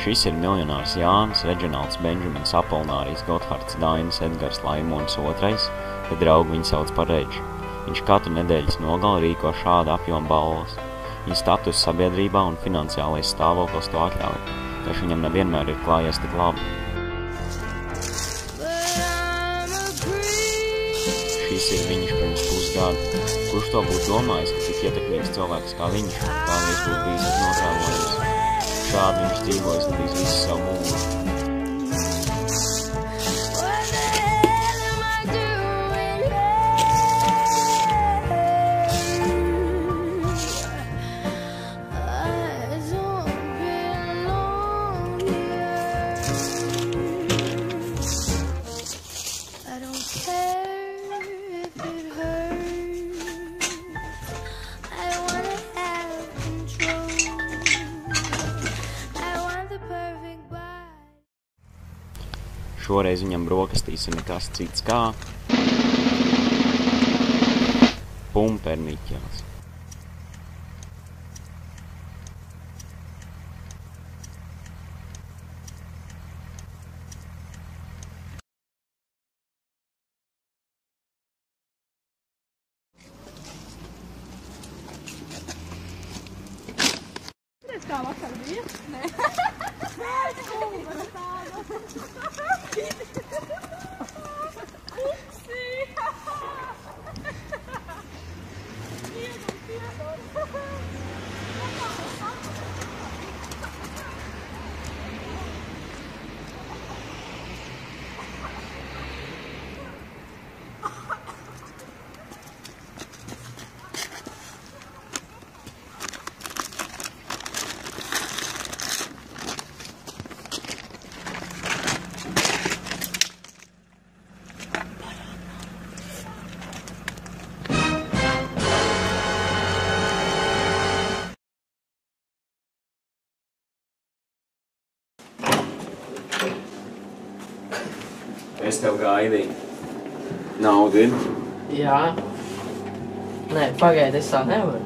Šis ir miljonārs Jānis Reģinalds Benžamins Apolinárijs Gothards Dainis Edgars Laimons II, bet draugi viņu sauc par Reģi. Viņš katru nedēļas nogali rīko šādu apjomu balvas. Viņa status sabiedrībā un finansiālais stāvoklis to atļauj, taču viņam nevienmēr ir klājies tik labi. Šis ir viņš pirms pusgada. Kurš to būtu domājis, ka tik ietekmīgs cilvēks kā viņš kādreiz būtu bijis nokrāvojums? Šādi viņš dzīvojas līdz visu savu mūžu. Šoreiz viņam brokastīs ir nekas cits kā pumperniķels. Kā vakar bija? Nē. Es tev gaidīju. Naudu ir? Jā. Nē, pagaidi, es tā nevaru.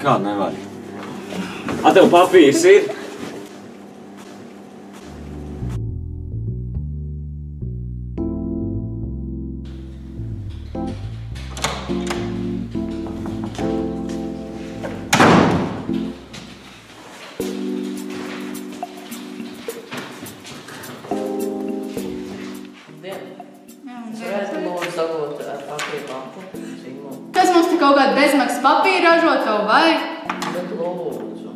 Kā nevar? A, tev papīrs ir? Kas mums te kaut kādu bezmaksas papīru ražot, tev vajag? Bet lūdzu.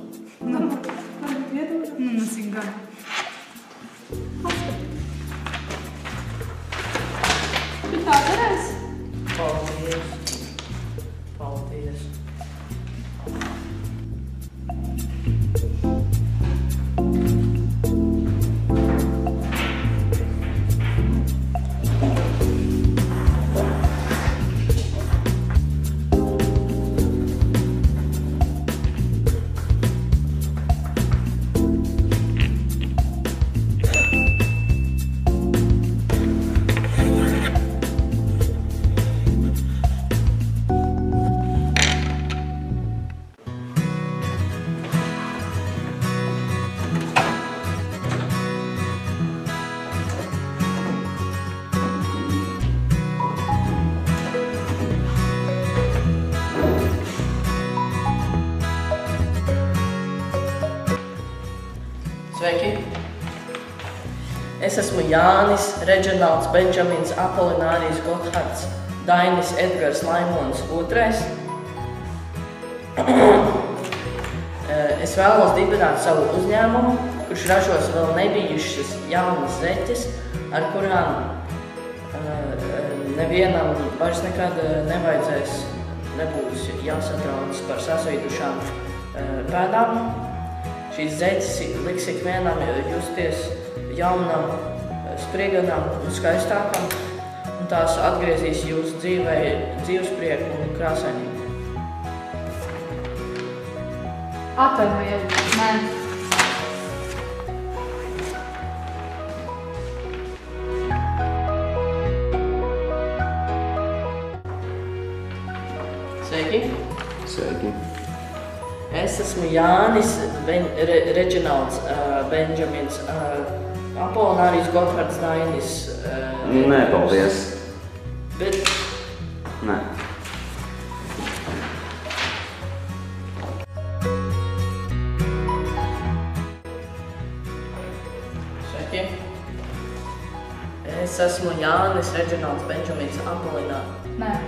Cik gan. Tu tā darēsi? Paldies. Paldies. Sveiki! Es esmu Jānis Reģinalds Benžamins Apolinárijs Gothards Dainis Edgars Laimons II. Es vēlos dibināt savu uzņēmumu, kurš ražos vēl nebijušas jaunas zeķes, ar kurām nevienam vairs nekad nebūs jāsatrauc par sasvīdušām pēdām. Šīs zeķes liks ikvienam justies jaunam, sprieganam un skaistākam, un tās atgriezīs jūsu dzīvesprieku un krāsainību. Atvainojiet, nē. Sveiki! Sveiki! Es esmu esmu Jānis Reģinalds Benžamins, Apolinārijas Gothards Dainis. Nē, paldies. Bet... Nē. Sveiki. Es esmu Jānis Reģinalds Benžamins, Apolinārija. Nē.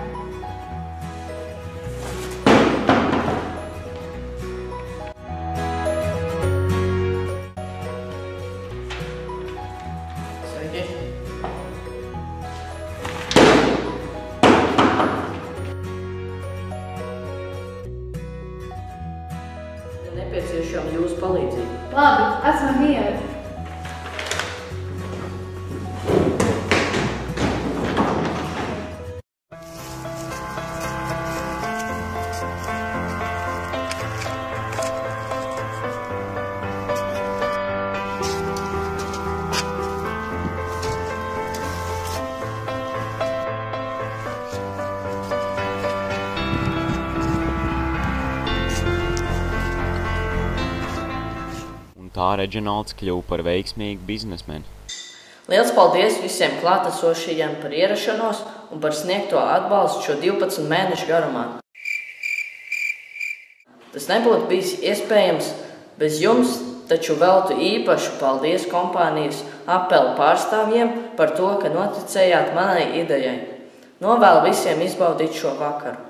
Sveiki. Nepieciešama jūsu palīdzība. Labi, esam mieru. Tā Reģinalds kļuva par veiksmīgu biznesmeni. Liels paldies visiem klātesošajiem par ierašanos un par sniegto atbalstu šo 12 mēnešu garumā. Tas nebūtu bijis iespējams bez jums, taču veltu īpašu paldies kompānijas Apple pārstāvjiem par to, ka noticējāt manai idejai. Novēlu visiem izbaudīt šo vakaru.